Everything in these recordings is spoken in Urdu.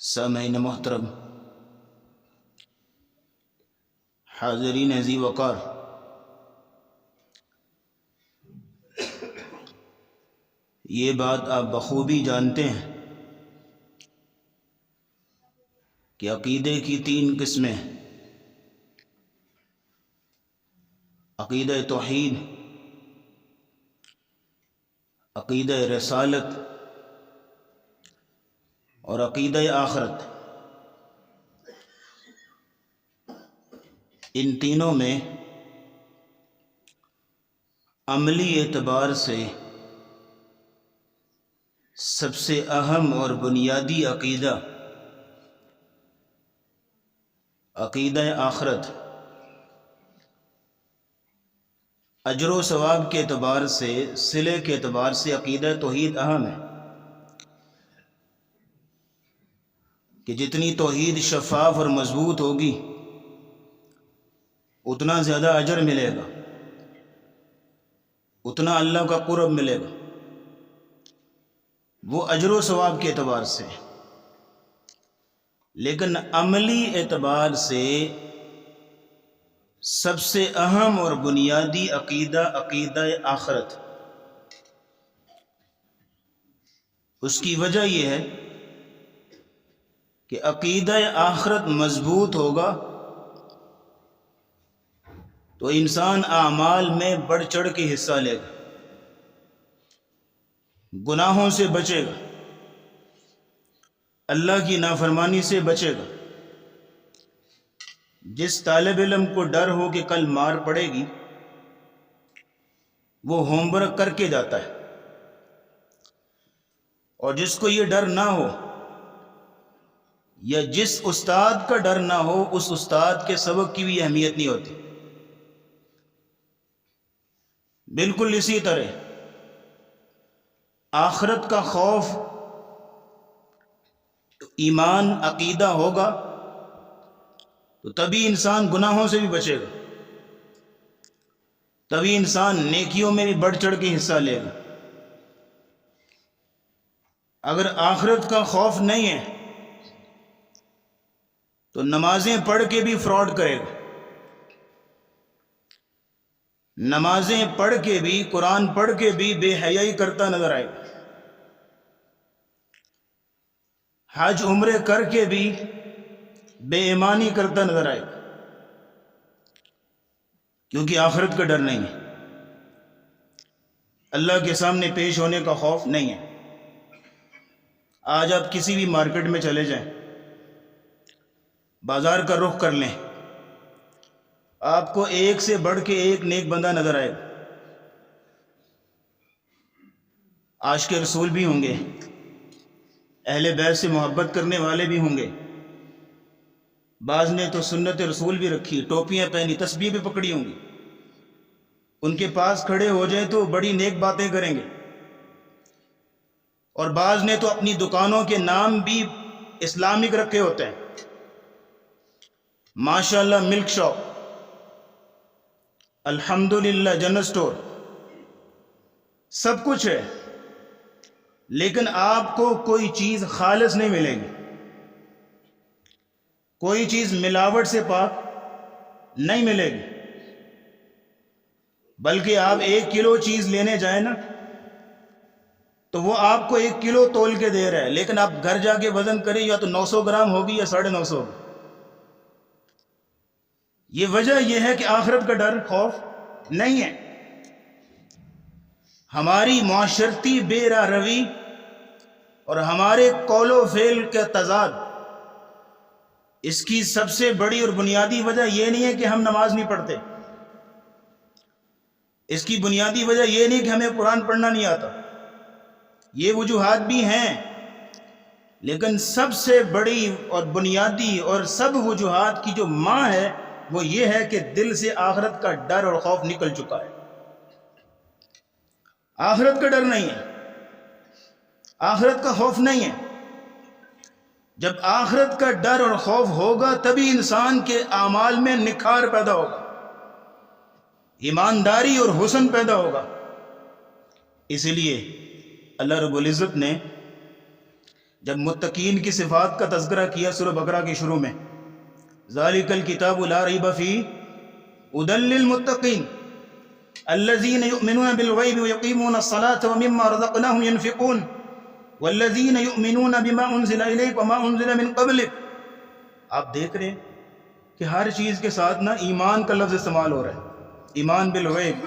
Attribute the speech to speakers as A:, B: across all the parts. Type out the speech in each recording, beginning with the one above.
A: سامعین محترم، حاضرین ذی وقار، یہ بات آپ بخوبی جانتے ہیں کہ عقیدے کی 3 قسمیں: عقیدہ توحید، عقیدہ رسالت اور عقیدہ آخرت۔ ان تینوں میں عملی اعتبار سے سب سے اہم اور بنیادی عقیدہ عقیدہ آخرت، اجر و ثواب کے اعتبار سے، صلے کے اعتبار سے عقیدہ توحید اہم ہے کہ جتنی توحید شفاف اور مضبوط ہوگی اتنا زیادہ اجر ملے گا، اتنا اللہ کا قرب ملے گا، وہ اجر و ثواب کے اعتبار سے۔ لیکن عملی اعتبار سے سب سے اہم اور بنیادی عقیدہ عقیدہ آخرت۔ اس کی وجہ یہ ہے کہ عقیدہ آخرت مضبوط ہوگا تو انسان اعمال میں بڑھ چڑھ کے حصہ لے گا، گناہوں سے بچے گا، اللہ کی نافرمانی سے بچے گا۔ جس طالب علم کو ڈر ہو کہ کل مار پڑے گی، وہ ہوم ورک کر کے جاتا ہے، اور جس کو یہ ڈر نہ ہو یا جس استاد کا ڈر نہ ہو، اس استاد کے سبق کی بھی اہمیت نہیں ہوتی۔ بالکل اسی طرح آخرت کا خوف، ایمان، عقیدہ ہوگا تو تبھی انسان گناہوں سے بھی بچے گا، تبھی انسان نیکیوں میں بھی بڑھ چڑھ کے حصہ لے گا۔ اگر آخرت کا خوف نہیں ہے تو نمازیں پڑھ کے بھی فراڈ کرے گا، نمازیں پڑھ کے بھی، قرآن پڑھ کے بھی بے حیائی کرتا نظر آئے گا، حج عمرے کر کے بھی بے ایمانی کرتا نظر آئے گا، کیونکہ آخرت کا ڈر نہیں ہے، اللہ کے سامنے پیش ہونے کا خوف نہیں ہے۔ آج آپ کسی بھی مارکیٹ میں چلے جائیں، بازار کا رخ کر لیں، آپ کو ایک سے بڑھ کے ایک نیک بندہ نظر آئے گا۔ عاشق رسول بھی ہوں گے، اہل بیت سے محبت کرنے والے بھی ہوں گے، بعض نے تو سنت رسول بھی رکھی، ٹوپیاں پہنی، تسبیح بھی پکڑی ہوں گی۔ ان کے پاس کھڑے ہو جائیں تو بڑی نیک باتیں کریں گے، اور بعض نے تو اپنی دکانوں کے نام بھی اسلامک رکھے ہوتے ہیں، ماشاءاللہ ملک شاپ، الحمدللہ جنرل سٹور، سب کچھ ہے، لیکن آپ کو کوئی چیز خالص نہیں ملے گی، کوئی چیز ملاوٹ سے پاک نہیں ملے گی۔ بلکہ آپ 1 کلو چیز لینے جائیں نا تو وہ آپ کو 1 کلو تول کے دے رہا ہے، لیکن آپ گھر جا کے وزن کریں یا تو 900 گرام ہوگی یا 950 ہوگی۔ یہ وجہ یہ ہے کہ آخرت کا ڈر، خوف نہیں ہے۔ ہماری معاشرتی بے راہ روی اور ہمارے قول و فعل کا تضاد، اس کی سب سے بڑی اور بنیادی وجہ یہ نہیں ہے کہ ہم نماز نہیں پڑھتے، اس کی بنیادی وجہ یہ نہیں کہ ہمیں قرآن پڑھنا نہیں آتا، یہ وجوہات بھی ہیں، لیکن سب سے بڑی اور بنیادی اور سب وجوہات کی جو ماں ہے وہ یہ ہے کہ دل سے آخرت کا ڈر اور خوف نکل چکا ہے۔ آخرت کا ڈر نہیں ہے، آخرت کا خوف نہیں ہے۔ جب آخرت کا ڈر اور خوف ہوگا تبھی انسان کے اعمال میں نکھار پیدا ہوگا، ایمانداری اور حسن پیدا ہوگا۔ اس لیے اللہ رب العزت نے جب متقین کی صفات کا تذکرہ کیا سورہ بقرہ کے شروع میں، ذالک الکتاب لا ریب فیہ ھدی للمتقین الذین یؤمنون بالغیب ویقیمون الصلاة ومما رزقناہم ینفقون والذین یؤمنون بما انزل الیک وما انزل من قبلک۔ آپ دیکھ رہے ہیں کہ ہر چیز کے ساتھ نا ایمان کا لفظ استعمال ہو رہا ہے، ایمان بالغیب،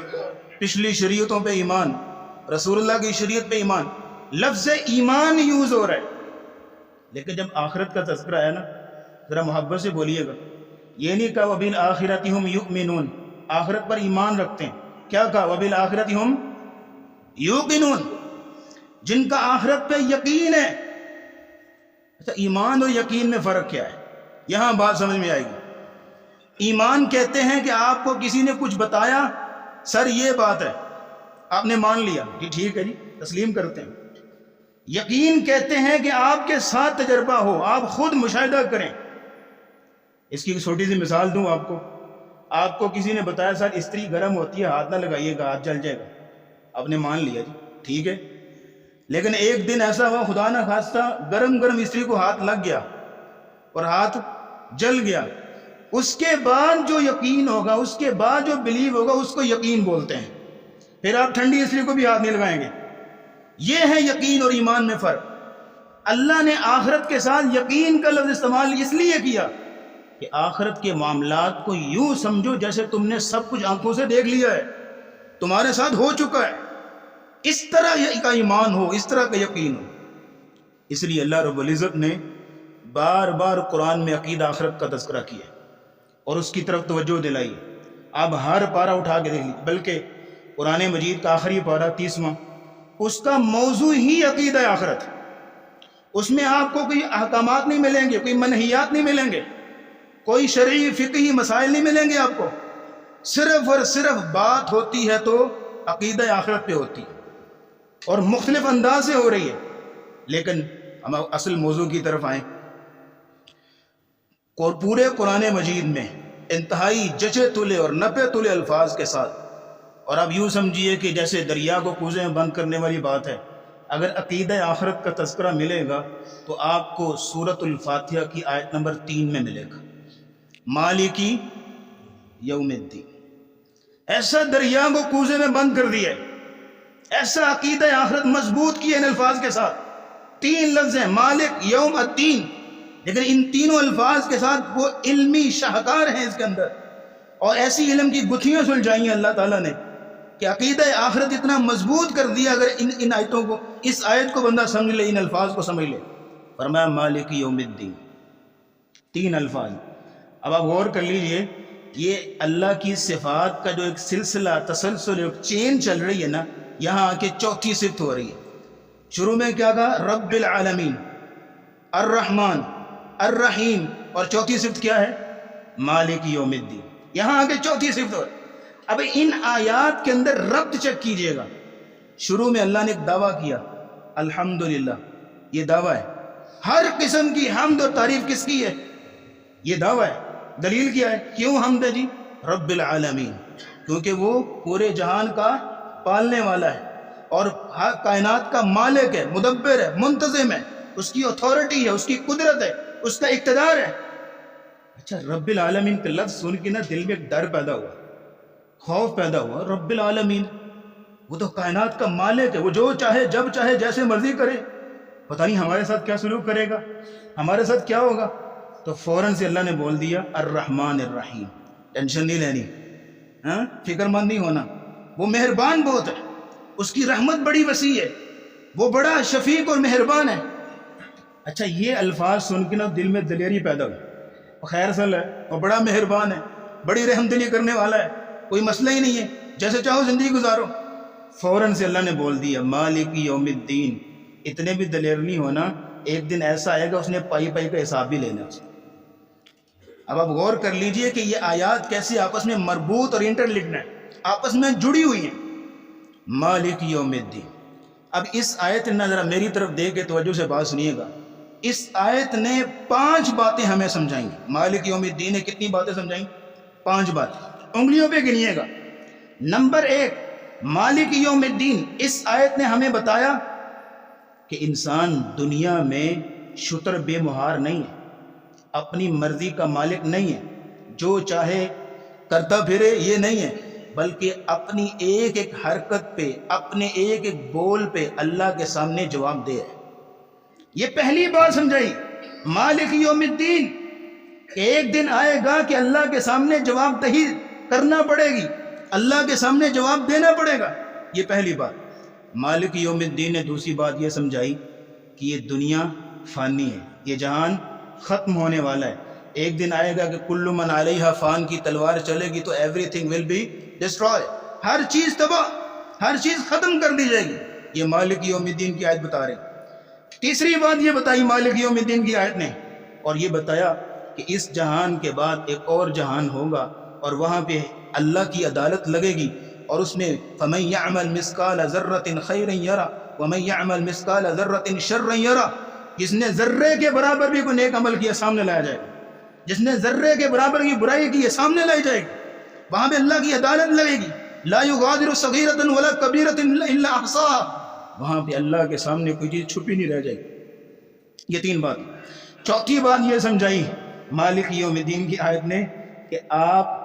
A: پچھلی شریعتوں پہ ایمان، رسول اللہ کی شریعت پہ ایمان، لفظ ایمان یوز ہو رہا ہے۔ لیکن جب آخرت کا تذکرہ ہے نا، ذرا محبت سے بولیے گا، یہ نہیں کہا وَبِالْآخِرَةِ هُمْ يُؤْمِنُونَ، آخرت پر ایمان رکھتے ہیں، کیا کہا وَبِالْآخِرَةِ هُمْ يُوقِنُونَ، جن کا آخرت پہ یقین ہے۔ اچھا ایمان اور یقین میں فرق کیا ہے؟ یہاں بات سمجھ میں آئے گی۔ ایمان کہتے ہیں کہ آپ کو کسی نے کچھ بتایا، سر یہ بات ہے، آپ نے مان لیا، جی ٹھیک ہے جی، تسلیم کرتے ہیں۔ یقین کہتے ہیں کہ آپ کے ساتھ تجربہ ہو، آپ خود مشاہدہ کریں۔ اس کی چھوٹی سی مثال دوں آپ کو کسی نے بتایا سر استری گرم ہوتی ہے، ہاتھ نہ لگائیے گا، ہاتھ جل جائے گا، آپ نے مان لیا جی ٹھیک ہے۔ لیکن ایک دن ایسا ہوا خدا نہ خواستہ گرم استری کو ہاتھ لگ گیا اور ہاتھ جل گیا، اس کے بعد جو یقین ہوگا، اس کے بعد جو بلیو ہوگا، اس کو یقین بولتے ہیں۔ پھر آپ ٹھنڈی استری کو بھی ہاتھ نہیں لگائیں گے۔ یہ ہے یقین اور ایمان میں فرق۔ اللہ نے آخرت کے ساتھ یقین کا لفظ استعمال اس لیے کیا کہ آخرت کے معاملات کو یوں سمجھو جیسے تم نے سب کچھ آنکھوں سے دیکھ لیا ہے، تمہارے ساتھ ہو چکا ہے، اس طرح کا ایمان ہو، اس طرح کا یقین ہو۔ اس لیے اللہ رب العزت نے بار بار قرآن میں عقیدہ آخرت کا تذکرہ کیا اور اس کی طرف توجہ دلائی۔ آپ ہر پارہ اٹھا کے دیکھ لیجیے، بلکہ قرآن مجید کا آخری پارہ 30واں، اس کا موضوع ہی عقیدہ آخرت۔ اس میں آپ کو کوئی احکامات نہیں ملیں گے، کوئی منہیات نہیں ملیں گے، کوئی شرعی فقہی مسائل نہیں ملیں گے آپ کو، صرف اور صرف بات ہوتی ہے تو عقیدہ آخرت پہ ہوتی ہے اور مختلف انداز سے ہو رہی ہے۔ لیکن ہم اصل موضوع کی طرف آئیں، اور پورے قرآن مجید میں انتہائی جچے تلے اور نپے تلے الفاظ کے ساتھ، اور آپ یوں سمجھیے کہ جیسے دریا کو کوزے میں بند کرنے والی بات ہے، اگر عقیدہ آخرت کا تذکرہ ملے گا تو آپ کو سورۃ الفاتحہ کی آیت نمبر 3 میں ملے گا، مالکی یوم الدین۔ ایسا دریا کو کوزے میں بند کر دیا ہے، ایسا عقیدہ آخرت مضبوط کیا ان الفاظ کے ساتھ۔ 3 لفظ ہیں، مالک، یوم، الدین، لیکن ان تینوں الفاظ کے ساتھ وہ علمی شاہکار ہیں اس کے اندر، اور ایسی علم کی گتھیاں سلجھائی ہیں اللہ تعالیٰ نے کہ عقیدہ آخرت اتنا مضبوط کر دیا۔ اگر ان آیتوں کو، اس آیت کو بندہ سمجھ لے، ان الفاظ کو سمجھ لے، فرمایا مالک یوم الدین، 3 الفاظ۔ اب آپ غور کر لیجئے، یہ اللہ کی صفات کا جو ایک سلسلہ، تسلسل، ایک چین چل رہی ہے نا، یہاں آ کے چوتھی صفت ہو رہی ہے۔ شروع میں کیا کہا؟ رب العالمین، الرحمن، الرحیم، اور چوتھی صفت کیا ہے؟ مالک یوم الدین۔ یہاں آ کے چوتھی صفت ہو رہی ہے۔ اب ان آیات کے اندر ربط چیک کیجئے گا۔ شروع میں اللہ نے ایک دعویٰ کیا، الحمدللہ، یہ دعویٰ ہے۔ ہر قسم کی حمد اور تعریف کس کی ہے؟ یہ دعویٰ ہے۔ دلیل کیا ہے؟ کیوں حمد ہے جی؟ رب العالمین، کیونکہ وہ پورے جہان کا پالنے والا ہے اور کائنات کا مالک ہے، مدبر ہے، منتظم ہے، اس کی اتھارٹی ہے، اس کی قدرت ہے، اس کا اقتدار ہے۔ اچھا، رب العالمین کا لفظ سن کے نا دل میں ایک ڈر پیدا ہوا، خوف پیدا ہوا۔ رب العالمین، وہ تو کائنات کا مالک ہے، وہ جو چاہے جب چاہے جیسے مرضی کرے، پتہ نہیں ہمارے ساتھ کیا سلوک کرے گا، ہمارے ساتھ کیا ہوگا۔ تو فوراً سے اللہ نے بول دیا الرحمن الرحیم، ٹینشن نہیں لینی، فکر مند نہیں ہونا، وہ مہربان بہت ہے، اس کی رحمت بڑی وسیع ہے، وہ بڑا شفیق اور مہربان ہے۔ اچھا، یہ الفاظ سن کے نا دل میں دلیری پیدا ہوئی، خیر سل ہے، وہ بڑا مہربان ہے، بڑی رحم دلی کرنے والا ہے، کوئی مسئلہ ہی نہیں ہے، جیسے چاہو زندگی گزارو۔ فوراً سے اللہ نے بول دیا مالک یوم الدین۔ اتنے بھی دلیر نہیں ہونا، ایک دن ایسا آئے گا اس نے پائی پائی کا حساب بھی لینا اس کو۔ اب آپ غور کر لیجئے کہ یہ آیات کیسے آپس میں مربوط اور انٹر لنکڈ ہیں، آپس میں جڑی ہوئی ہیں۔ مالک یوم الدین۔ اب اس آیت نے ذرا میری طرف دے کے توجہ سے بات سنیے گا، اس آیت نے 5 باتیں ہمیں سمجھائیں گی۔ مالک یوم الدین نے کتنی باتیں سمجھائیں؟ 5 باتیں، انگلیوں پہ گنیے گا۔ نمبر 1، مالک یوم الدین، اس آیت نے ہمیں بتایا کہ انسان دنیا میں شتر بے مہار نہیں ہے، اپنی مرضی کا مالک نہیں ہے، جو چاہے کرتا پھرے یہ نہیں ہے، بلکہ اپنی ایک ایک حرکت پہ، اپنے ایک ایک بول پہ اللہ کے سامنے جواب دے ہے۔ یہ پہلی بات سمجھائی مالک یوم الدین، کہ ایک دن آئے گا کہ اللہ کے سامنے جواب دہی کرنا پڑے گی، اللہ کے سامنے جواب دینا پڑے گا، یہ پہلی بات۔ مالک یوم الدین نے دوسری بات یہ سمجھائی کہ یہ دنیا فانی ہے، یہ جہان ختم ہونے والا ہے، ایک دن آئے گا کہ کل من علیہا فان کی تلوار چلے گی تو everything will be destroy, ہر چیز تباہ، ہر چیز ختم کر دی جائے گی، یہ مالک یوم الدین کی آیت بتا رہے ہیں۔ تیسری بات یہ بتائی مالک یوم الدین کی آیت نے، اور یہ بتایا کہ اس جہان کے بعد ایک اور جہان ہوگا اور وہاں پہ اللہ کی عدالت لگے گی، اور اس میں فَمَن يَعْمَلْ مِثْقَالَ ذَرَّةٍ خَيْرًا يَرَهُ وَمَن يَعْمَلْ مِثْقَالَ ذَرَّةٍ شَرًّا يَرَهُ، جس نے ذرے کے برابر بھی کوئی نیک عمل کیا سامنے لایا جائے گا، جس نے ذرے کے برابر کی برائی کی ہے سامنے لائی جائے گی، وہاں پہ اللہ کی عدالت لگے گی، لا يغادر صغيرة ولا كبيرة الا احصاها، وہاں پہ اللہ کے سامنے کوئی چیز چھپی نہیں رہ جائے گی۔ یہ تین بات۔ چوتھی بات یہ سمجھائی مالک یوم الدین کی آیت نے کہ آپ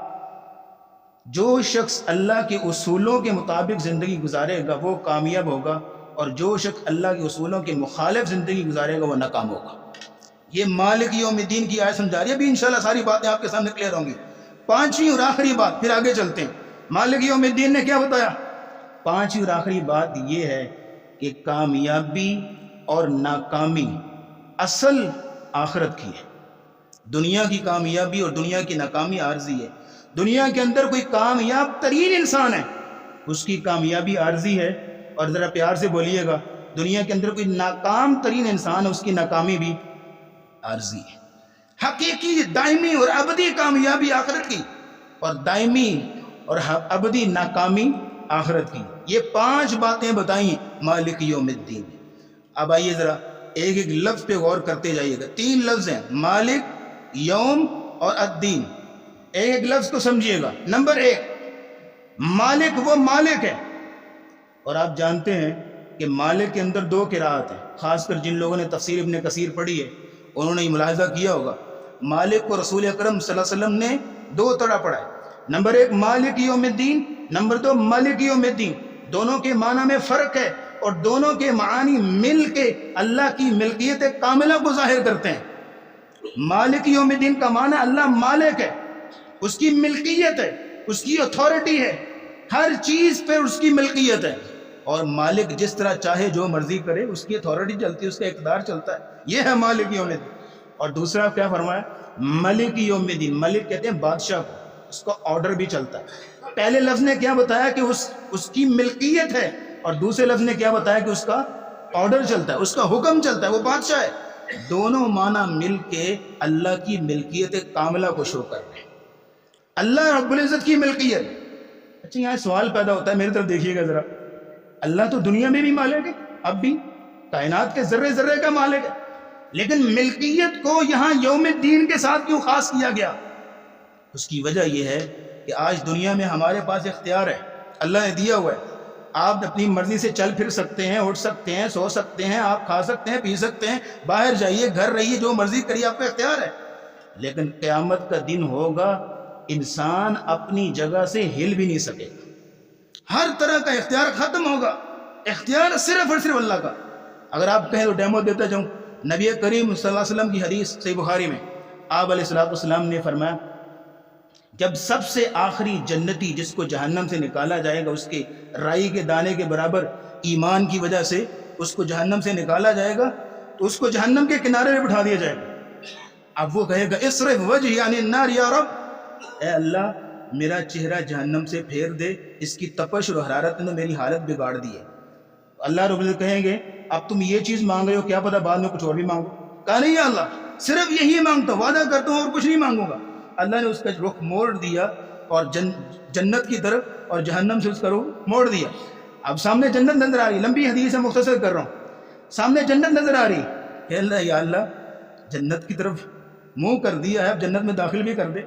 A: جو شخص اللہ کے اصولوں کے مطابق زندگی گزارے گا وہ کامیاب ہوگا، اور جو شخص اللہ کے اصولوں کے مخالف زندگی گزارے گا وہ ناکام ہوگا۔ یہ مالک یوم الدین کی آیت سمجھا رہی ہے۔ ابھی انشاءاللہ ساری باتیں آپ کے سامنے کلیئر ہوں گی۔ پانچویں اور آخری بات، پھر آگے چلتے ہیں۔ مالک یوم الدین نے کیا بتایا؟ پانچویں اور آخری بات یہ ہے کہ کامیابی اور ناکامی اصل آخرت کی ہے، دنیا کی کامیابی اور دنیا کی ناکامی عارضی ہے۔ دنیا کے اندر کوئی کامیاب ترین انسان ہے، اس کی کامیابی عارضی ہے، اور ذرا پیار سے بولیے گا، دنیا کے اندر کوئی ناکام ترین انسان ہے، اس کی ناکامی بھی عارضی ہے۔ حقیقی دائمی اور ابدی کامیابی آخرت کی، اور دائمی اور ابدی ناکامی آخرت کی۔ یہ پانچ باتیں بتائیں مالک یوم الدین۔ اب آئیے ذرا ایک ایک لفظ پہ غور کرتے جائیے گا۔ تین لفظ ہیں، مالک، یوم اور الدین۔ ایک ایک لفظ کو سمجھیے گا۔ نمبر ایک، مالک، وہ مالک ہے، اور آپ جانتے ہیں کہ مالک کے اندر دو قراءت ہیں، خاص کر جن لوگوں نے تفسیر ابن کثیر پڑھی ہے انہوں نے یہ ملاحظہ کیا ہوگا۔ مالک کو رسول اکرم صلی اللہ علیہ وسلم نے دو طرح پڑھا ہے۔ نمبر ایک مالک یوم الدین، نمبر دو مالک یوم الدین۔ دونوں کے معنی میں فرق ہے، اور دونوں کے معانی مل کے اللہ کی ملکیت کاملہ کو ظاہر کرتے ہیں۔ مالک یوم الدین کا معنی اللہ مالک ہے، اس کی ملکیت ہے، اس کی اتھارٹی ہے، ہر چیز پہ اس کی ملکیت ہے، اور مالک جس طرح چاہے جو مرضی کرے، اس کی اتھارٹی چلتی ہے، اس کا اقتدار چلتا ہے، یہ ہے مالک یوم الدین۔ اور دوسرا کیا فرمایا؟ ملک یوم الدین۔ ملک کہتے ہیں بادشاہ کو، اس کا آرڈر بھی چلتا ہے۔ پہلے لفظ نے کیا بتایا کہ اس کی ملکیت ہے، اور دوسرے لفظ نے کیا بتایا کہ اس کا آرڈر چلتا ہے، اس کا حکم چلتا ہے، وہ بادشاہ ہے۔ دونوں معنی مل کے اللہ کی ملکیت کاملہ کو شو کر رہے ہیں، اللہ رب العزت کی ملکیت۔ اچھا یہاں سوال پیدا ہوتا ہے، میری طرف دیکھیے گا ذرا، اللہ تو دنیا میں بھی مالک ہے، اب بھی کائنات کے ذرے ذرے کا مالک ہے، لیکن ملکیت کو یہاں یوم الدین کے ساتھ کیوں خاص کیا گیا؟ اس کی وجہ یہ ہے کہ آج دنیا میں ہمارے پاس اختیار ہے، اللہ نے دیا ہوا ہے، آپ اپنی مرضی سے چل پھر سکتے ہیں، اٹھ سکتے ہیں، سو سکتے ہیں، آپ کھا سکتے ہیں، پی سکتے ہیں، باہر جائیے، گھر رہیے، جو مرضی کریے، آپ کا اختیار ہے۔ لیکن قیامت کا دن ہوگا، انسان اپنی جگہ سے ہل بھی نہیں سکے گا، ہر طرح کا اختیار ختم ہوگا، اختیار صرف اور صرف اللہ کا۔ اگر آپ کہیں تو ڈیمو دیتا جاؤں، نبی کریم صلی اللہ علیہ وسلم کی حدیث صحیح بخاری میں آپ علیہ السلام نے فرمایا، جب سب سے آخری جنتی جس کو جہنم سے نکالا جائے گا، اس کے رائی کے دانے کے برابر ایمان کی وجہ سے اس کو جہنم سے نکالا جائے گا، تو اس کو جہنم کے کنارے پہ بٹھا دیا جائے گا۔ اب وہ کہے گا اصرف وجہی عن النار یا رب، اے اللہ میرا چہرہ جہنم سے پھیر دے، اس کی تپش اور حرارت نے میری حالت بگاڑ دی ہے۔ اللہ رب العزت کہیں گے اب تم یہ چیز مانگ رہے ہو، کیا پتہ بعد میں کچھ اور بھی مانگو؟ کہا نہیں یا اللہ صرف یہی مانگتا ہوں، وعدہ کرتا ہوں اور کچھ نہیں مانگوں گا۔ اللہ نے اس کا رخ موڑ دیا، اور جنت کی طرف، اور جہنم سے اس کا رخ موڑ دیا۔ اب سامنے جنت نظر آ رہی، لمبی حدیث ہے، مختصر کر رہا ہوں، سامنے جنت نظر آ رہی، کہ اللہ یا اللہ جنت کی طرف منہ کر دیا ہے، اب جنت میں داخل بھی کر دے۔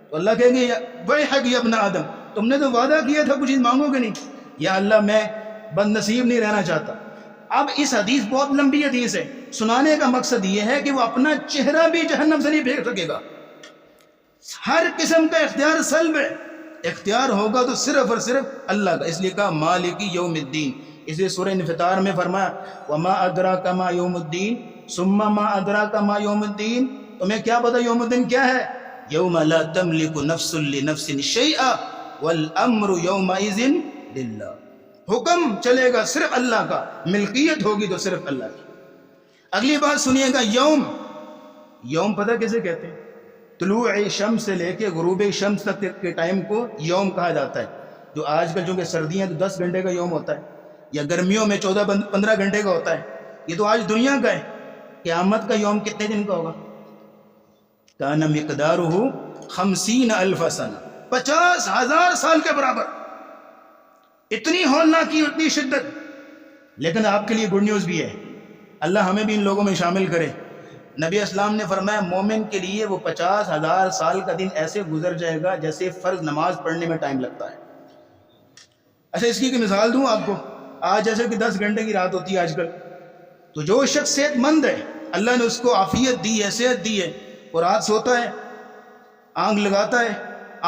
A: تو اللہ کہیں گے ویحک یا ابن آدم، تم نے تو وعدہ کیا تھا کچھ مانگو گے نہیں، یا اللہ میں بد نصیب نہیں رہنا چاہتا، اب اس حدیث بہت لمبی حدیث ہے، سنانے کا مقصد یہ ہے کہ وہ اپنا چہرہ بھی جہنم سے نہیں پھینک سکے گا. ہر قسم کا اختیار سلب ہے، اختیار ہوگا تو صرف اور صرف اللہ کا. اس لیے کہا مالک یوم الدین. اس لیے سورہ انفطار میں فرمایا وما ادراک ما یوم الدین ثم ما ادراک ما یوم الدین. تمہیں کیا پتا یوم الدین کیا ہے؟ یوم لا تملک نفس لنفس شیئا والامر یومئذ للہ. حکم چلے گا صرف اللہ کا، ملکیت ہوگی تو صرف اللہ کی. اگلی بات سنیے گا، یوم. یوم پتہ کیسے کہتے ہیں؟ طلوع شمس سے لے کے غروب شمس تک کے ٹائم کو یوم کہا جاتا ہے. جو آج کل چونکہ سردیاں تو 10 گھنٹے کا یوم ہوتا ہے، یا گرمیوں میں 14-15 گھنٹے کا ہوتا ہے. یہ تو آج دنیا کا ہے. قیامت کا یوم کتنے دن کا ہوگا؟ کان مقدارہ 50,000 سنہ، 50,000 سال کے برابر. اتنی ہولناکی، اتنی شدت. لیکن آپ کے لیے گڈ نیوز بھی ہے، اللہ ہمیں بھی ان لوگوں میں شامل کرے. نبی اسلام نے فرمایا مومن کے لیے وہ 50,000 سال کا دن ایسے گزر جائے گا جیسے فرض نماز پڑھنے میں ٹائم لگتا ہے. اچھا اس کی ایک مثال دوں آپ کو. آج جیسے کہ 10 گھنٹے کی رات ہوتی ہے آج کل، تو جو شخص صحت مند ہے، اللہ نے اس کو عافیت دی ہے، صحت دی ہے، وہ رات سوتا ہے، آنکھ لگاتا ہے،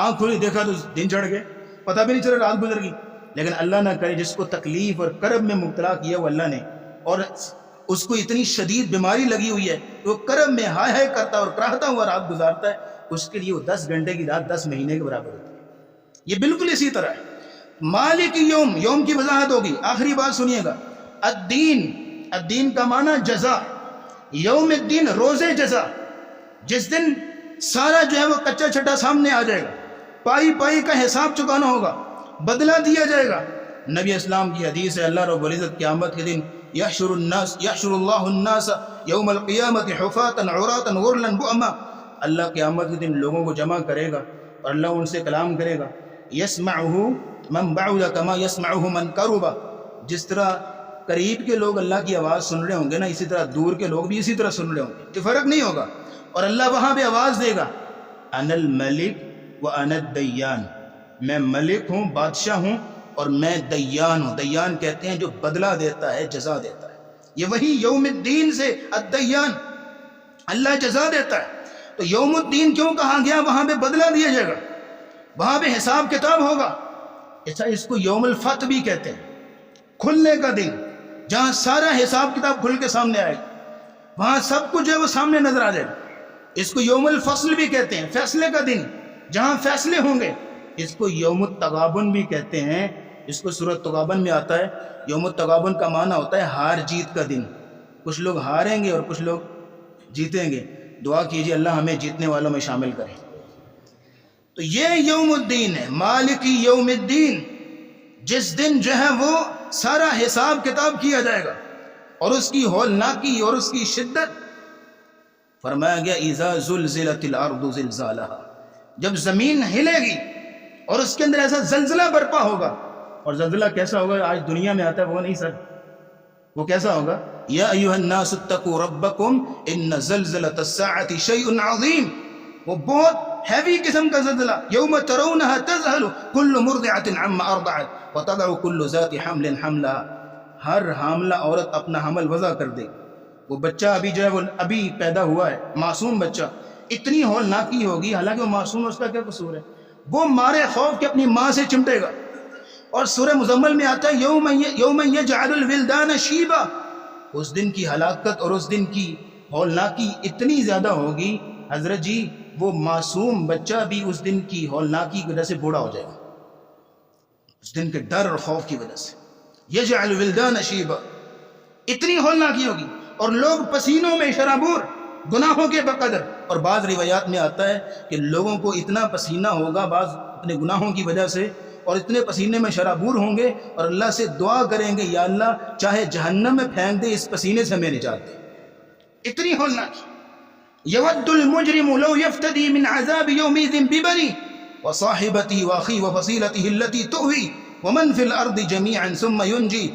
A: آنکھ کھلی دیکھا تو دن چڑھ گئے، پتہ بھی نہیں چلا رات گزر گئی. لیکن اللہ نہ کرے جس کو تکلیف اور کرب میں مبتلا کیا وہ اللہ نے، اور اس کو اتنی شدید بیماری لگی ہوئی ہے کہ وہ کرب میں ہائے ہائے کرتا اور کراہتا ہوا رات گزارتا ہے، اس کے لیے وہ 10 گھنٹے کی رات 10 مہینے کے برابر ہوتی ہے. یہ بالکل اسی طرح ہے. مالک یوم، یوم کی وضاحت ہوگی. آخری بات سنیے گا، الدین. الدین کا معنی جزا. یوم الدین روز جزا، جس دن سارا جو ہے وہ کچا چھٹا سامنے آ جائے گا، پائی پائی کا حساب چکانا ہوگا، بدلہ دیا جائے گا. نبی اسلام کی حدیث ہے اللہ رب العزت قیامت کے دن یحشر اللہ الناس یوم القیامت حفاتا عراتا غرلا بؤما. اللہ قیامت کے دن لوگوں کو جمع کرے گا اور اللہ ان سے کلام کرے گا. یسمعہ من بعد کما یسمعہ من قرب. جس طرح قریب کے لوگ اللہ کی آواز سن رہے ہوں گے نا، اسی طرح دور کے لوگ بھی اسی طرح سن رہے ہوں گے، کوئی فرق نہیں ہوگا. اور اللہ وہاں پہ آواز دے گا انا الملک وانا الدیان. میں ملک ہوں، بادشاہ ہوں، اور میں دیان ہوں. دیان کہتے ہیں جو بدلہ دیتا ہے، جزا دیتا ہے. یہ وہی یوم الدین سے الدیان، اللہ جزا دیتا ہے. تو یوم الدین کیوں کہا گیا؟ وہاں پہ بدلہ دیا جائے گا، وہاں پہ حساب کتاب ہوگا. اچھا اس کو یوم الفتح بھی کہتے ہیں، کھلنے کا دن، جہاں سارا حساب کتاب کھل کے سامنے آئے گا، وہاں سب کچھ جو ہے وہ سامنے نظر آ جائے گا. اس کو یوم الفصل بھی کہتے ہیں، فیصلے کا دن، جہاں فیصلے ہوں گے. اس کو یوم التغابن بھی کہتے ہیں. اس کو سورۃ تغابن میں آتا ہے. یوم التغابن کا معنی ہوتا ہے ہار جیت کا دن. کچھ لوگ ہاریں گے اور کچھ لوگ جیتیں گے. دعا کیجیے اللہ ہمیں جیتنے والوں میں شامل کرے. تو یہ یوم الدین ہے، مالک یوم الدین، جس دن جو ہے وہ سارا حساب کتاب کیا جائے گا. اور اس کی ہولناکی اور اس کی شدت فرمایا گیا اذا زلزلت الارض زلزالها. جب زمین ہلے گی اور اس کے اندر ایسا زلزلہ برپا ہوگا. اور زلزلہ کیسا ہوگا؟ آج دنیا میں آتا ہے وہ نہیں سر، وہ کیسا ہوگا؟ یا ایھا الناس اتقوا ربکم ان زلزلۃ الساعۃ شیء عظیم. وہ بہت ہیوی قسم کا زلزلہ. یوم ترونها تذهل كل مرضعۃ عما ارضعت وتضع كل ذات حمل حملها. ہر حاملہ عورت اپنا حمل وضع کر دے. وہ بچہ ابھی جو ہے وہ ابھی پیدا ہوا ہے، معصوم بچہ، اتنی ہولناکی ہوگی، حالانکہ وہ معصوم، اس کا کیا قصور ہے؟ وہ مارے خوف کے اپنی ماں سے چمٹے گا. اور سورہ مزمل میں آتا ہے یوم یجعل الولدان شیبا. اس دن کی ہلاکت اور اس دن کی ہولناکی اتنی زیادہ ہوگی حضرت جی، وہ معصوم بچہ بھی اس دن کی ہولناکی کی وجہ سے بوڑھا ہو جائے گا، اس دن کے ڈر اور خوف کی وجہ سے. یجعل الولدان شیبا، اتنی ہولناکی ہوگی. اور لوگ پسینوں میں شرابور، گناہوں کے بقدر. اور بعض روایات میں آتا ہے کہ لوگوں کو اتنا پسینہ ہوگا بعض اپنے گناہوں کی وجہ سے، اور اتنے پسینے میں شرابور ہوں گے اور اللہ سے دعا کریں گے یا اللہ چاہے جہنم میں پھینک دے، اس پسینے سے ہمیں نجات دے. اتنی ہولناکی. یود المجرم لو یفتدی من عذاب یومئذ ببنیہ وصاحبتہ واخیہ وفصیلتہ التی تؤویہ ومن فی الارض جمیعا ثم ینجی.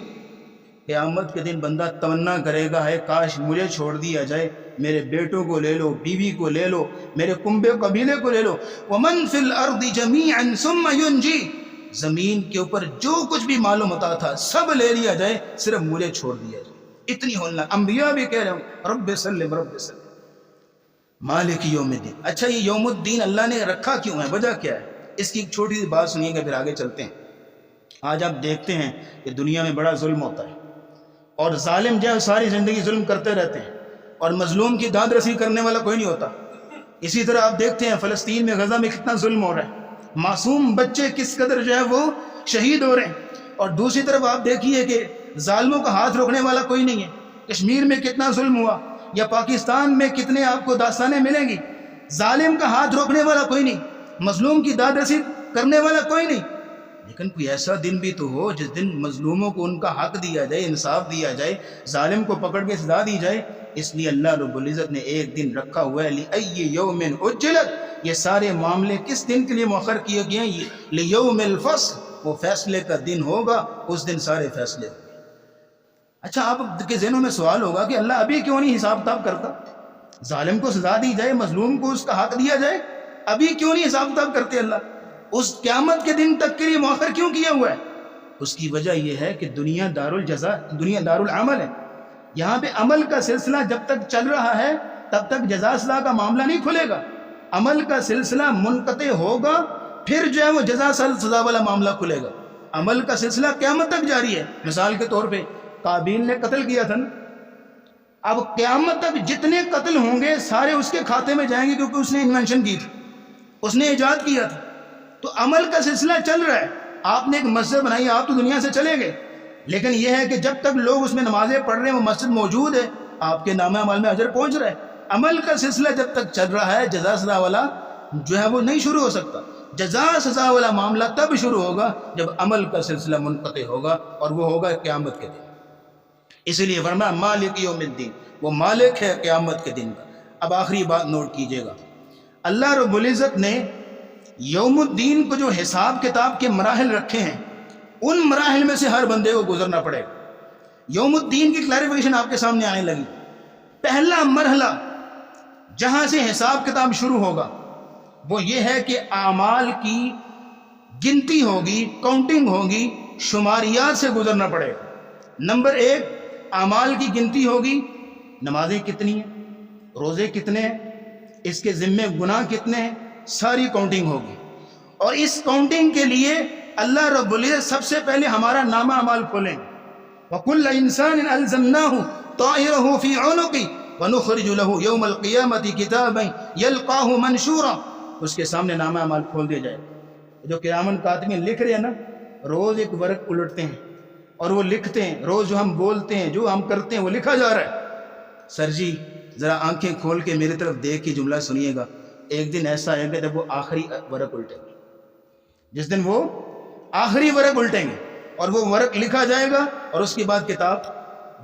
A: قیامت کے دن بندہ تمنا کرے گا ہے کاش مجھے چھوڑ دیا جائے، میرے بیٹوں کو لے لو، بیوی کو لے لو، میرے کنبے قبیلے کو لے لو. ومن فی الارض جمیعا ثم ینجی. زمین کے اوپر جو کچھ بھی مال و متاع تھا سب لے لیا جائے، صرف مجھے چھوڑ دیا جائے. اتنی ہولناک. انبیاء بھی کہہ رہے ہوں رب سلم رب سلم. مالک یوم الدین. اچھا یہ یوم الدین اللہ نے رکھا کیوں ہے؟ وجہ کیا ہے؟ اس کی ایک چھوٹی سی بات سنیے گا، پھر آگے چلتے ہیں. آج آپ دیکھتے ہیں کہ دنیا میں بڑا ظلم ہوتا ہے، اور ظالم جو ہے ساری زندگی ظلم کرتے رہتے ہیں، اور مظلوم کی داد رسی کرنے والا کوئی نہیں ہوتا. اسی طرح آپ دیکھتے ہیں فلسطین میں، غزہ میں کتنا ظلم ہو رہا ہے، معصوم بچے کس قدر جو ہے وہ شہید ہو رہے ہیں. اور دوسری طرف آپ دیکھیے کہ ظالموں کا ہاتھ روکنے والا کوئی نہیں ہے. کشمیر میں کتنا ظلم ہوا، یا پاکستان میں کتنے آپ کو داستانیں ملیں گی. ظالم کا ہاتھ روکنے والا کوئی نہیں، مظلوم کی داد رسی کرنے والا کوئی نہیں. لیکن کوئی ایسا دن بھی تو ہو جس دن مظلوموں کو ان کا حق دیا جائے، انصاف دیا جائے، ظالم کو پکڑ کے سزا دی جائے. اس لیے اللہ رب العزت نے ایک دن رکھا ہوا ہے، لِأَيِّ يَوْمٍ أُجِّلَتْ. یہ سارے معاملے کس دن کے لیے مؤخر کیے گئے ہیں؟ لِيَوْمِ الْفَصْلِ. وہ فیصلے کا دن ہوگا، اس دن سارے فیصلے ہوں گے. اچھا آپ کے ذہنوں میں سوال ہوگا کہ اللہ ابھی کیوں نہیں حساب کتاب کرتا؟ ظالم کو سزا دی جائے، مظلوم کو اس کا حق دیا جائے، ابھی کیوں نہیں حساب کتاب کرتے اللہ؟ اس قیامت کے دن تک کے لیے مؤخر کیوں کیا ہوا ہے؟ اس کی وجہ یہ ہے کہ دنیا دار الجزا، دنیا دار العمل ہے. یہاں پہ عمل کا سلسلہ جب تک چل رہا ہے تب تک جزا سزا کا معاملہ نہیں کھلے گا. عمل کا سلسلہ منقطع ہوگا، پھر جو ہے وہ جزا سزا والا معاملہ کھلے گا. عمل کا سلسلہ قیامت تک جاری ہے. مثال کے طور پہ قابیل نے قتل کیا تھا نا، اب قیامت تک جتنے قتل ہوں گے سارے اس کے کھاتے میں جائیں گے، کیونکہ اس نے انوینشن کی تھی، اس نے ایجاد کیا تھا. تو عمل کا سلسلہ چل رہا ہے. آپ نے ایک مسجد بنائی، آپ تو دنیا سے چلے گئے، لیکن یہ ہے کہ جب تک لوگ اس میں نمازیں پڑھ رہے ہیں، وہ مسجد موجود ہے، آپ کے نامہ اعمال میں اجر پہنچ رہا ہے. عمل کا سلسلہ جب تک چل رہا ہے، جزا سزا والا جو ہے وہ نہیں شروع ہو سکتا. جزا سزا والا معاملہ تب شروع ہوگا جب عمل کا سلسلہ منقطع ہوگا، اور وہ ہوگا قیامت کے دن. اس لیے فرمایا مالک یوم الدین، وہ مالک ہے قیامت کے دن کا. اب آخری بات نوٹ کیجئے گا، اللہ رب العزت نے یوم الدین کو جو حساب کتاب کے مراحل رکھے ہیں، ان مراحل میں سے ہر بندے کو گزرنا پڑے گا. یوم الدین کی کلیریفیکیشن آپ کے سامنے آنے لگی. پہلا مرحلہ جہاں سے حساب کتاب شروع ہوگا وہ یہ ہے کہ اعمال کی گنتی ہوگی، کاؤنٹنگ ہوگی، شماریات سے گزرنا پڑے گا. نمبر ایک، اعمال کی گنتی ہوگی، نمازیں کتنی ہیں، روزے کتنے ہیں، اس کے ذمے گناہ کتنے ہیں، ساری کاؤنٹنگ ہوگی. اور اس کاؤنٹنگ کے لیے اللہ رب العزت سب سے پہلے ہمارا نامہ اعمال کھولیں گے. وَكُلَّ إِنسَانٍ أَلْزَمْنَاهُ طَائِرَهُ فِي عُنُقِهِ وَنُخْرِجُ لَهُ يَوْمَ الْقِيَامَةِ كِتَابًا يَلْقَاهُ مَنْشُورًا. اس کے سامنے نامہ اعمال کھول دیا جائے. جو قیامت کاتبین لکھ رہے ہیں نا، روز ایک ورق الٹتے ہیں اور وہ لکھتے ہیں، روز جو ہم بولتے ہیں، جو ہم کرتے ہیں، وہ لکھا جا رہا ہے. سر جی ذرا آنکھیں کھول کے میری طرف دیکھ کے جملہ سنیے گا. ایک دن ایسا آئے گا جب وہ آخری ورق الٹیں گے، جس دن وہ آخری ورق الٹیں گے اور وہ ورق لکھا جائے گا، اور اس کے بعد کتاب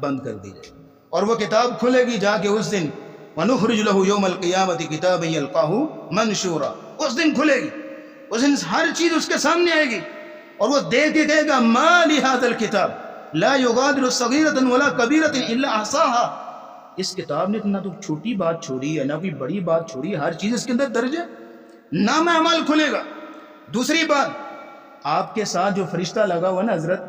A: بند کر دی جائے گی، اور وہ کتاب کھلے گی جا کے اس دن. وَنُخْرِجُ لَهُ يَوْمَ الْقِيَامَةِ كِتَابًا يَلْقَاهُ مَنْشُورًا. اس دن کھلے گی، اس دن ہر چیز اس کے سامنے آئے گی، اور وہ دیکھ کے کہے گا مَا لِهَذَا الْكِتَابِ لَا يُغَادِرُ صَغِيرَةً وَلَا كَبِيرَةً إِلَّا أَحْصَاهَا. اس کتاب نے نہ تو چھوٹی بات چھوڑی ہے، نہ کوئی بڑی بات چھوڑی ہے، ہر چیز اس کے اندر درج ہے. نام اعمال کھلے گا. دوسری بات، آپ کے ساتھ جو فرشتہ لگا ہوا نا حضرت،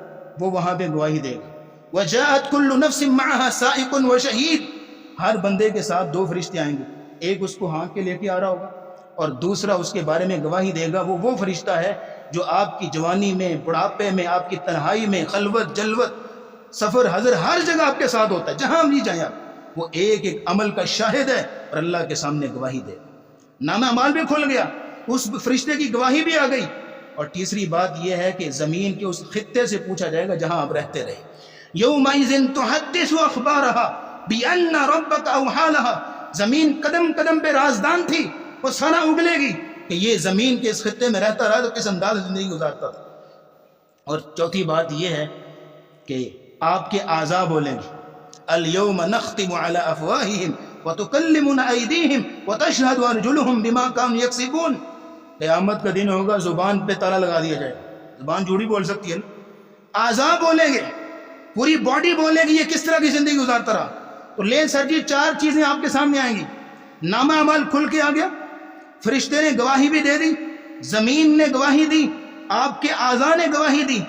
A: وہ وہاں پہ گواہی دے گا. وَجَاءَتْ كُلُّ نَفْسٍ مَعَهَا سَائِقٌ وَشَهِيدٌ. ہر بندے کے ساتھ دو فرشتے آئیں گے، ایک اس کو ہانک کے لے کے آ رہا ہوگا، اور دوسرا اس کے بارے میں گواہی دے گا. وہ فرشتہ ہے جو آپ کی جوانی میں، بڑھاپے میں، آپ کی تنہائی میں، خلوت جلوت، سفر حضر، ہر جگہ آپ کے ساتھ ہوتا ہے، جہاں بھی جائیں آپ. وہ ایک ایک عمل کا شاہد ہے اور اللہ کے سامنے گواہی دے گا. نامہ اعمال بھی کھل گیا، اس فرشتے کی گواہی بھی آ گئی. اور تیسری بات یہ ہے کہ زمین کے اس خطے سے پوچھا جائے گا جہاں آپ رہتے رہے. یومئذ تحدث اخبارها بان ربک اوحی لها. زمین قدم قدم پہ رازدان تھی، وہ سنا اگلے گی کہ یہ زمین کے اس خطے میں رہتا رہا تو کس انداز سے زندگی گزارتا تھا. اور چوتھی بات یہ ہے کہ آپ کے اعضاء بولیں گے اليوم نختم على افواههم وتكلمنا ايديهم وتشهد ارجلهم بما كانوا يكسبون. قیامت کا دن ہوگا، زبان پہ تالا لگا دیا جائے گا. زبان جھوڑی بول سکتی ہے نا، اعضاء بولیں گے، پوری باڈی بولے گی یہ کس طرح کی زندگی گزارتا رہا. تو لیں سر جی، چار چیزیں آپ کے سامنے آئیں گی. نامہ اعمال کھل کے آ گیا، فرشتے نے گواہی بھی دے دی، زمین نے گواہی دی، آپ کے اعضاء نے گواہی دی.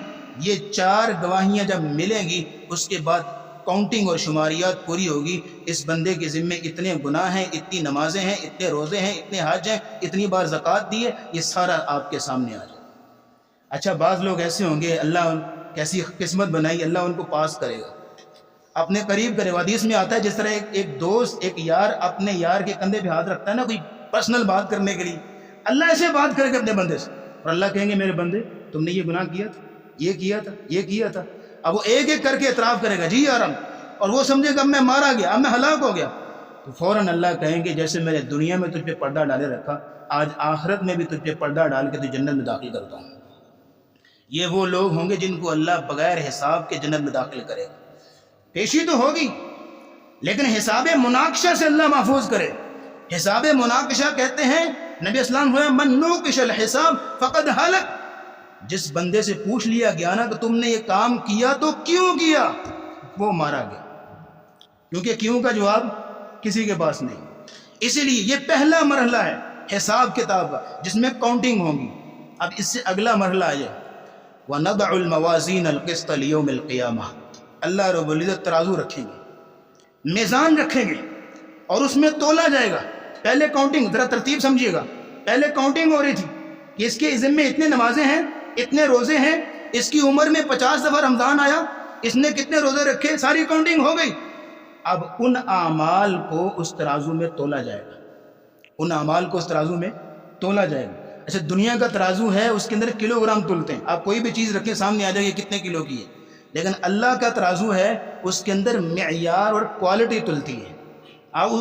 A: یہ چار گواہیاں جب ملیں گی، اس کے بعد کاؤنٹنگ اور شماریات پوری ہوگی، اس بندے کے ذمے اتنے گناہ ہیں، اتنی نمازیں ہیں، اتنے روزے ہیں، اتنے حج ہیں، اتنی بار زکوٰۃ دی ہے، یہ سارا آپ کے سامنے آ جائے۔ اچھا بعض لوگ ایسے ہوں گے، اللہ کیسی قسمت بنائی، اللہ ان کو پاس کرے گا، اپنے قریب کرے گا۔ حدیث میں آتا ہے جس طرح ایک دوست، ایک یار اپنے یار کے کندھے پہ ہاتھ رکھتا ہے نا کوئی پرسنل بات کرنے کے لیے، اللہ ایسے بات کرے گا اپنے بندے سے، اور اللہ کہیں گے میرے بندے تم نے یہ گناہ کیا تھا، یہ کیا تھا، یہ کیا تھا۔ اب وہ ایک ایک کر کے اعتراف کرے گا، جی یارم، اور وہ سمجھے گا اب میں مارا گیا، اب میں ہلاک ہو گیا، تو فوراً اللہ کہیں گے جیسے میں نے دنیا میں تجھ پہ پردہ ڈالے رکھا، آج آخرت میں بھی تجھ پہ پردہ ڈال کے تجھ جنت میں داخل کرتا ہوں۔ یہ وہ لوگ ہوں گے جن کو اللہ بغیر حساب کے جنت میں داخل کرے گا۔ پیشی تو ہوگی لیکن حساب مناقشہ سے اللہ محفوظ کرے۔ حساب مناقشہ کہتے ہیں، نبی اسلام ہوئے من نوقش الحساب فقد ہلک، جس بندے سے پوچھ لیا گیا نا کہ تم نے یہ کام کیا تو کیوں کیا، وہ مارا گیا، کیونکہ کیوں کا جواب کسی کے پاس نہیں۔ اسی لیے یہ پہلا مرحلہ ہے حساب کتاب کا، جس میں کاؤنٹنگ ہوگی۔ اب اس سے اگلا مرحلہ آئے، وَنَضَعُ الْمَوَازِينَ الْقِسْطَ لِيَوْمِ الْقِيَامَةِ، اللہ رب العزت ترازو رکھیں گے، میزان رکھیں گے، اور اس میں تولا جائے گا۔ پہلے کاؤنٹنگ، ذرا ترتیب سمجھیے گا، پہلے کاؤنٹنگ ہو رہی تھی کہ اس کے ذمے اتنے نمازیں ہیں، اتنے روزے ہیں، اس کی عمر میں 50 دفعہ رمضان آیا، اس نے کتنے روزے رکھے، ساری کاؤنٹنگ ہو گئی۔ اب ان اعمال کو اس ترازو میں تولا جائے گا، ان اعمال کو اس ترازو میں تولا جائے گا۔ اچھا دنیا کا ترازو ہے، اس کے اندر کلو گرام تلتے ہیں، آپ کوئی بھی چیز رکھیں سامنے آ جائے گی کتنے کلو کی ہے، لیکن اللہ کا ترازو ہے، اس کے اندر معیار اور کوالٹی تلتی ہے۔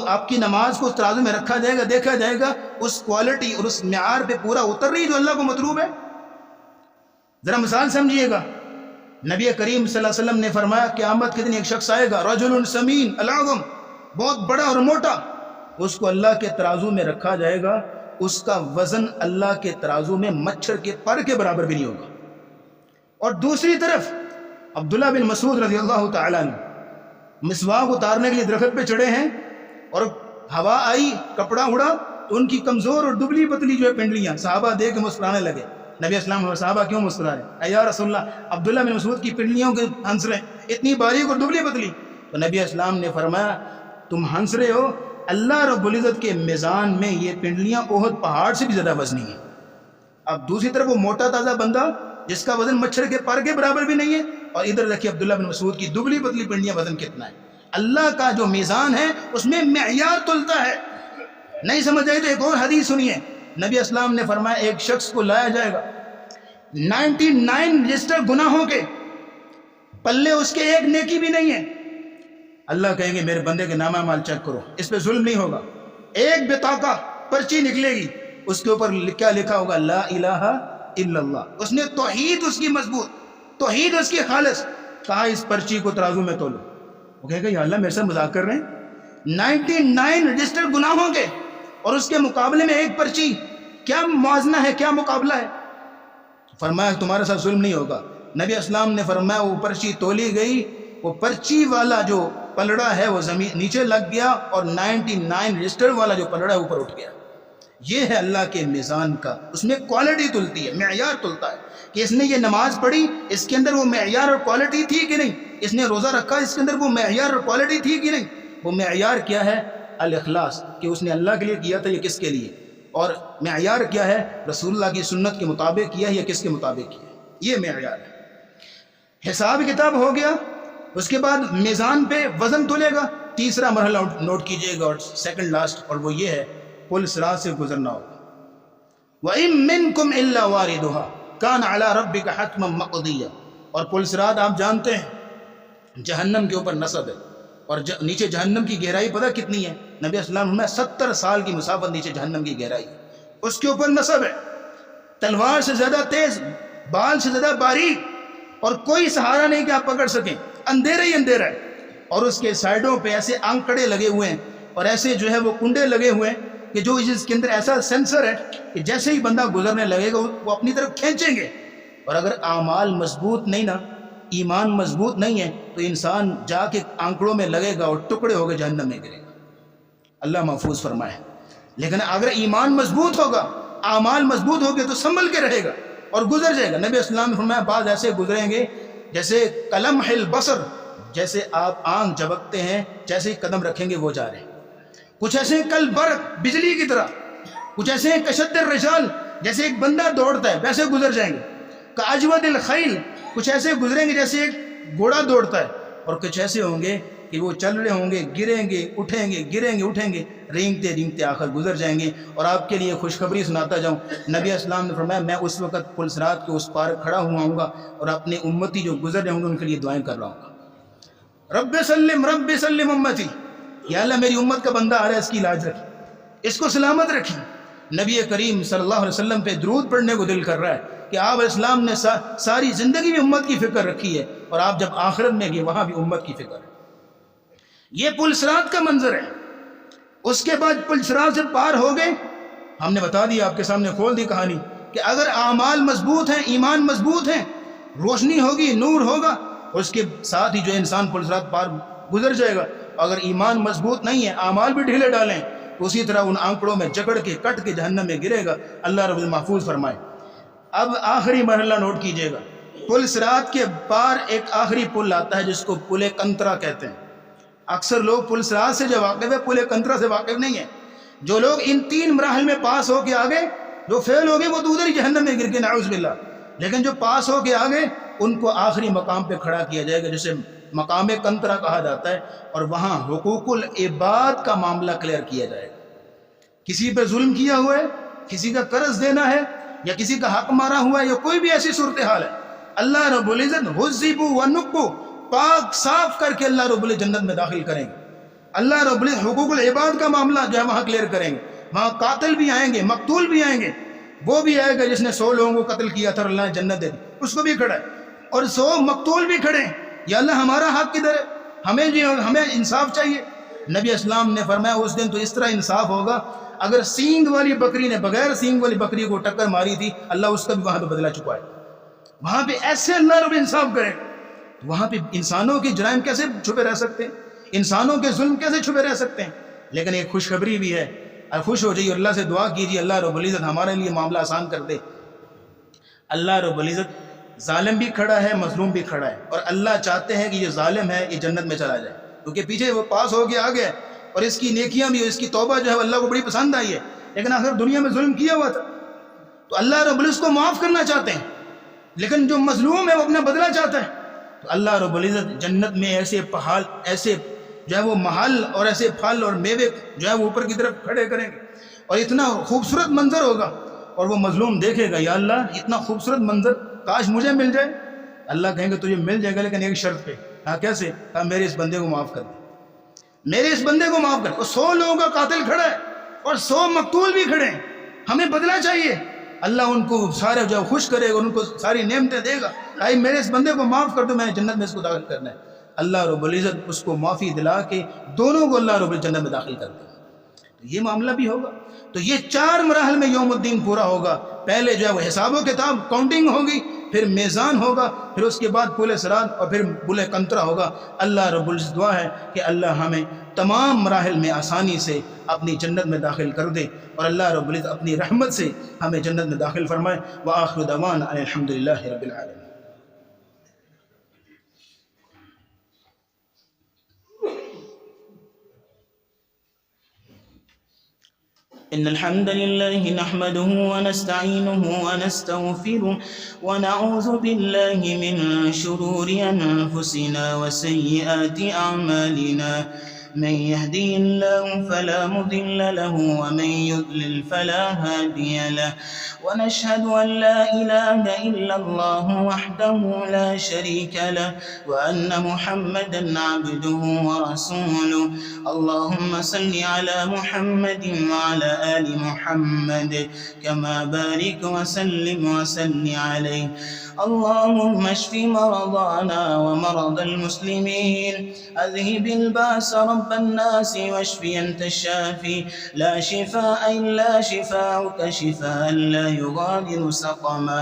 A: آپ کی نماز کو اس ترازو میں رکھا جائے گا، دیکھا جائے گا اس کوالٹی اور اس معیار پہ پورا اتر رہی جو اللہ کو مطلوب ہے۔ ذرا مثال سمجھیے گا، نبی کریم صلی اللہ علیہ وسلم نے فرمایا قیامت کے دن ایک شخص آئے گا، رجل سمین الاظم، بہت بڑا اور موٹا، اس کو اللہ کے ترازو میں رکھا جائے گا، اس کا وزن اللہ کے ترازو میں مچھر کے پر کے برابر بھی نہیں ہوگا۔ اور دوسری طرف عبداللہ بن مسعود رضی اللہ تعالیٰ عنہ مسواک اتارنے کے لیے درخت پہ چڑھے ہیں، اور ہوا آئی، کپڑا اڑا، تو ان کی کمزور اور دبلی پتلی جو ہے پنڈلیاں، صحابہ دیکھ کے مسکرانے لگے۔ نبی اسلام صحابہ کیوں مسکرا رہے؟ اے یا رسول اللہ، عبداللہ بن مسعود کی پنڈلیوں کے ہنس رہے ہیں، اتنی باریک اور دبلی پتلی۔ تو نبی اسلام نے فرمایا تم ہنس رہے ہو، اللہ رب العزت کے میزان میں یہ پنڈلیاں احد پہاڑ سے بھی زیادہ وزنی ہیں۔ اب دوسری طرف وہ موٹا تازہ بندہ جس کا وزن مچھر کے پر کے برابر بھی نہیں ہے، اور ادھر دیکھیے عبداللہ بن مسعود کی دبلی پتلی پنڈلیاں، وزن کتنا ہے۔ اللہ کا جو میزان ہے اس میں معیار تلتا ہے۔ نہیں سمجھ آئی تو ایک اور حدیث سنیے، نبی اسلام نے فرمایا ایک شخص کو لایا جائے گا 99 رجسٹر گناہوں کے، پلے اس کے ایک نیکی بھی نہیں ہے۔ اللہ کہیں گے میرے بندے کے نامہ اعمال چیک کرو، اس پہ ظلم نہیں ہوگا، ایک بطاقہ پرچی نکلے گی، اس کے اوپر کیا لکھا ہوگا؟ لا الہ الا اللہ۔ اس نے توحید اس کی مضبوط، توحید اس کی خالص، کہا اس پرچی کو ترازو میں تولو۔ وہ کہے گا یا اللہ میرے سے مذاق کر رہے ہیں، 99 رجسٹر گناہوں کے اور اس کے مقابلے میں ایک پرچی، کیا موازنہ ہے، کیا مقابلہ ہے؟ فرمایا تمہارے ساتھ ظلم نہیں ہوگا۔ نبی اسلام نے فرمایا وہ پرچی تولی گئی، وہ پرچی والا جو پلڑا ہے وہ زمین نیچے لگ گیا، اور 99 رجسٹر والا جو پلڑا ہے اوپر اٹھ گیا۔ یہ ہے اللہ کے میزان کا، اس میں کوالٹی تلتی ہے، معیار تلتا ہے کہ اس نے یہ نماز پڑھی، اس کے اندر وہ معیار اور کوالٹی تھی کہ نہیں، اس نے روزہ رکھا، اس کے اندر وہ معیار اور کوالٹی تھی کہ نہیں۔ وہ معیار کیا ہے؟ الاخلاص، کہ اس نے اللہ کے لیے کیا تھا یا کس کے لیے، اور معیار کیا ہے؟ رسول اللہ کی سنت کے مطابق کیا ہے یا کس کے مطابق کیا ہے، یہ معیار ہے۔ حساب کتاب ہو گیا، اس کے بعد میزان پہ وزن تولے گا۔ تیسرا مرحلہ نوٹ کیجئے گا، اور سیکنڈ لاسٹ، اور وہ یہ ہے پل صراط سے گزرنا ہوگا۔ وَإِن مِّنكُمْ إِلَّا وَارِدُهَا كَانَ عَلَىٰ رَبِّكَ حَتْمًا مَّقْضِيًّا۔ اور پل صراط آپ جانتے ہیں جہنم کے اوپر نصب ہے، اور نیچے جہنم کی گہرائی پتہ کتنی ہے؟ نبی اسلام میں 70 سال کی مسافت نیچے جہنم کی گہرائی ہے، اس کے اوپر نصب ہے، تلوار سے زیادہ تیز، بال سے زیادہ باریک، اور کوئی سہارا نہیں کہ آپ پکڑ سکیں، اندھیرا ہی اندھیرا ہے، اور اس کے سائڈوں پہ ایسے آنکڑے لگے ہوئے ہیں، اور ایسے جو ہے وہ کنڈے لگے ہوئے ہیں کہ جو اس کے اندر ایسا سینسر ہے کہ جیسے ہی بندہ گزرنے لگے گا وہ اپنی طرف کھینچیں گے۔ اور اگر اعمال مضبوط نہیں نا، ایمان مضبوط نہیں ہے، تو انسان جا کے آنکڑوں میں لگے گا اور ٹکڑے ہو کے جہنم میں گرے گا، اللہ محفوظ فرمائے۔ لیکن اگر ایمان مضبوط ہوگا، اعمال مضبوط ہوگے تو سنبھل کے رہے گا اور گزر جائے گا۔ نبی اسلام نے فرمایا بعض ایسے گزریں گے جیسے کلمح البصر، جیسے آپ آنکھ جھپکتے ہیں، جیسے ہی قدم رکھیں گے وہ جا رہے ہیں۔ کچھ ایسے ہیں کل برق، بجلی کی طرح، کچھ ایسے ہیں کشد الرجال، جیسے ایک بندہ دوڑتا ہے ویسے گزر جائیں گے۔ کاجود الخیل، کچھ ایسے گزریں گے جیسے ایک گھوڑا دوڑتا ہے، اور کچھ ایسے ہوں گے کہ وہ چل رہے ہوں گے، گریں گے اٹھیں گے، گریں گے اٹھیں گے، رینگتے رینگتے آخر گزر جائیں گے۔ اور آپ کے لیے خوشخبری سناتا جاؤں، نبی اسلام نے فرمایا میں اس وقت پل صراط کے اس پار کھڑا ہوا ہوں گا اور اپنے امتی جو گزر رہے ہوں گے ان کے لیے دعائیں کر رہا ہوں گا، رب سلم امتی، یا اللہ میری امت کا بندہ آ رہا ہے، اس کی لاج رکھی، اس کو سلامت رکھی۔ نبی کریم صلی اللہ علیہ وسلم پہ درود پڑھنے کو دل کر رہا ہے کہ آپ اسلام نے ساری زندگی میں امت کی فکر رکھی ہے، اور آپ جب آخرت میں گئے وہاں بھی امت کی فکر ہے۔ یہ پل صراط کا منظر ہے۔ اس کے بعد پل صراط سے پار ہو گئے، ہم نے بتا دیا، آپ کے سامنے کھول دی کہانی کہ اگر اعمال مضبوط ہیں، ایمان مضبوط ہیں، روشنی ہوگی، نور ہوگا، اس کے ساتھ ہی جو انسان پل صراط پار گزر جائے گا۔ اگر ایمان مضبوط نہیں ہے، اعمال بھی ڈھیلے ڈالیں، تو اسی طرح ان آنکڑوں میں جکڑ کے کٹ کے جہنم میں گرے گا۔ اللہ رب المحفوظ فرمائے۔ اب آخری مرحلہ نوٹ کیجئے گا، پل صراط کے پار ایک آخری پل آتا ہے جس کو پل کنترا کہتے ہیں۔ اکثر لوگ پل صراط سے جو واقف ہے پل کنترا سے واقف نہیں ہے۔ جو لوگ ان 3 مراحل میں پاس ہو کے آگے، جو فیل ہو گئے وہ تو ادھر ہی جہنم میں گر کے نعوذ باللہ، لیکن جو پاس ہو کے آگے ان کو آخری مقام پہ کھڑا کیا جائے گا جسے مقام کنترا کہا جاتا ہے، اور وہاں حقوق العباد کا معاملہ کلیئر کیا جائے گا۔ کسی پہ ظلم کیا ہوا ہے، کسی کا قرض دینا ہے، یا کسی کا حق مارا ہوا ہے، یا کوئی بھی ایسی صورتحال ہے، اللہ رب العزت حذبوا ونقوا، پاک صاف کر کے اللہ رب العزت جنت میں داخل کریں گے۔ اللہ رب العزت حقوق العباد کا معاملہ جو ہے وہاں کلیئر کریں گے۔ وہاں قاتل بھی آئیں گے، مقتول بھی آئیں گے، وہ بھی آئے گا جس نے 100 لوگوں کو قتل کیا تھا اور اللہ نے جنت دے دی، اس کو بھی کھڑا ہے، اور 100 مقتول بھی کھڑے ہیں، یا اللہ ہمارا حق کدھر ہے، ہمیں انصاف چاہیے۔ نبی اسلام نے فرمایا اس دن تو اس طرح انصاف ہوگا، اگر سینگ والی بکری نے بغیر سینگ والی بکری کو ٹکر ماری تھی، اللہ اس کا بھی وہاں پہ بدلہ چکائے، وہاں پہ ایسے اللہ رب انصاف کرے۔ وہاں پہ انسانوں کے جرائم کیسے چھپے رہ سکتے ہیں، انسانوں کے ظلم کیسے چھپے رہ سکتے ہیں؟ لیکن ایک خوشخبری بھی ہے، اور خوش ہو جائیے، اللہ سے دعا کیجیے اللہ رب العزت ہمارے لیے معاملہ آسان کر دے۔ اللہ رب العزت ظالم بھی کھڑا ہے، مظلوم بھی کھڑا ہے، اور اللہ چاہتے ہیں کہ یہ ظالم ہے یہ جنت میں چلا جائے، کیونکہ پیچھے وہ پاس ہو کے آ گیا، اور اس کی نیکیاں بھی، اس کی توبہ جو ہے اللہ کو بڑی پسند آئی ہے، لیکن آخر دنیا میں ظلم کیا ہوا تھا، تو اللہ رب العزت کو معاف کرنا چاہتے ہیں، لیکن جو مظلوم ہے وہ اپنا بدلہ چاہتا ہے، تو اللہ رب العزت جنت میں ایسے پہاڑ، ایسے جو ہے وہ محل اور ایسے پھل اور میوے جو ہے وہ اوپر کی طرف کھڑے کریں گے، اور اتنا خوبصورت منظر ہوگا، اور وہ مظلوم دیکھے گا یا اللہ اتنا خوبصورت منظر کاش مجھے مل جائے۔ اللہ کہیں گے تجھے مل جائے گا لیکن ایک شرط پہ۔ ہاں کیسے؟ کہا میرے اس بندے کو معاف کر دے، میرے اس بندے کو معاف کر۔ اور 100 لوگوں کا قاتل کھڑا ہے اور 100 مقتول بھی کھڑے ہیں، ہمیں بدلہ چاہیے، اللہ ان کو سارے جو خوش کرے گا، ان کو ساری نعمتیں دے گا، بھائی میرے اس بندے کو معاف کر دو، میں نے جنت میں اس کو داخل کرنا ہے۔ اللہ رب العزت اس کو معافی دلا کے دونوں کو اللہ رب العزت جنت میں داخل کر دے گا۔ تو یہ معاملہ بھی ہوگا۔ تو یہ 4 مراحل میں یوم الدین پورا ہوگا۔ پہلے جو ہے وہ حساب و کتاب، کاؤنٹنگ ہوگی، پھر میزان ہوگا، پھر اس کے بعد پل صراط، اور پھر پل کنترا ہوگا۔ اللہ رب العزت دعا ہے کہ اللہ ہمیں تمام مراحل میں آسانی سے اپنی جنت میں داخل کر دے، اور اللہ رب العزت اپنی رحمت سے ہمیں جنت میں داخل فرمائے۔ وآخر دعوانا ان الحمدللہ رب العالمین۔ إن الحمد لله نحمده ونستعينه ونستغفره ونعوذ بالله من شرور أنفسنا وسيئات أعمالنا، من يهدي الله فلا مضل له ومن يضلل فلا هادي له، ونشهد أن لا إله إلا الله وحده لا شريك له، وأن محمدا عبده ورسوله. اللهم صل على محمد وعلى آل محمد كما بارك وسلم عليه. اللهم اشف مرضانا ومرضى المسلمين، اذهب الباس رب الناس واشف أنت الشافي، لا شفاء إلا شفاؤك شفاء لا يغادر سقما.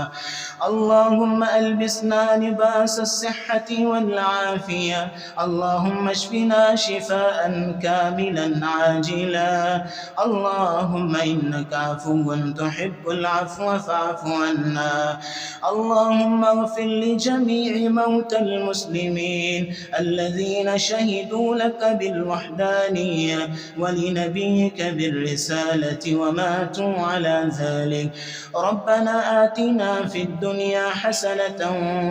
A: اللهم ألبسنا لباس الصحة والعافية، اللهم اشفنا شفاء كاملا عاجلا. اللهم إنك عفو تحب العفو فاعف عنا. اللهم
B: اللهم اغفر لجميع موتى المسلمين الذين شهدوا لك بالوحدانية ولنبيك بالرسالة وماتوا على ذلك. ربنا آتنا في الدنيا حسنة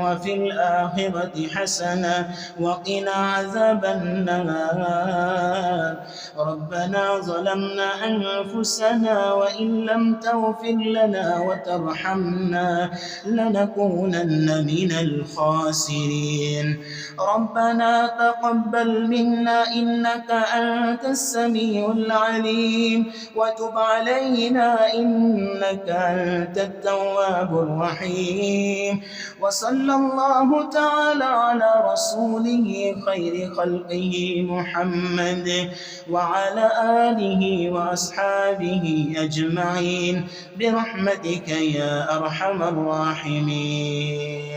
B: وفي الآخرة حسنة وقنا عذاب النار. ربنا ظلمنا أنفسنا وإن لم تغفر لنا وترحمنا لنكونن من الخاسرين. ربنا تقبل منا إنك أنت السميع العليم وتب علينا إنك أنت التواب الرحيم. وصلى الله تعالى على رسوله خير خلقه محمد وعلى آله وأصحابه أجمعين برحمتك يا أرحم الراحمين.